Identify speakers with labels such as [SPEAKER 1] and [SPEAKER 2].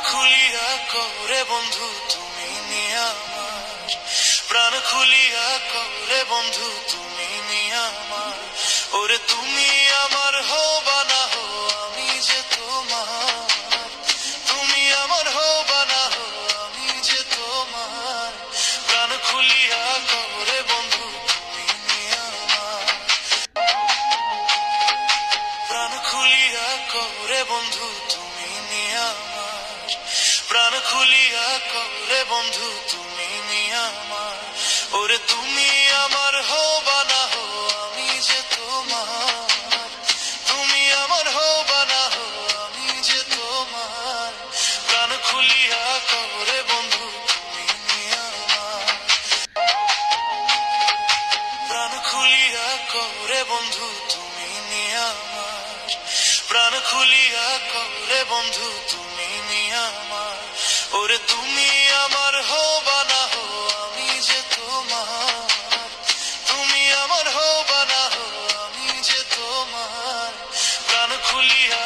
[SPEAKER 1] খুলিয়া করে বন্ধু তুমি নিয়া আমার, প্রাণ খুলিয়া করে বন্ধু তুমি নিয়া আমার। ওরে তুমি আমার হো বা না হো আমি যে তোমার, তুমি আমার হো বা না হো আমি যে তোমার। প্রাণ খুলিয়া করে বন্ধু তুমি নিয়া আমার, প্রাণ খুলিয়া করে বন্ধু তুমি নিয়া আমার, প্রাণ খুলিয়া করে বন্ধু তুমি নিয়া আমার। ওরে তুমি আমার হো বা না হো আমি যে তোমার, তুমি আমার হো বা না হো আমি যে তোমার। প্রাণ খুলিয়া করে বন্ধু তুমি নিয়া আমার, প্রাণ খুলিয়া করে বন্ধু তুমি নিয়া আমার, প্রাণ খুলিয়া করে বন্ধু তুমি নিয়া আমার। ওরে তুমি আমার হো বা না হো আমি যে তোমার, তুমি আমার হো বা না হো আমি যে তোমার। প্রাণ খুলিয়া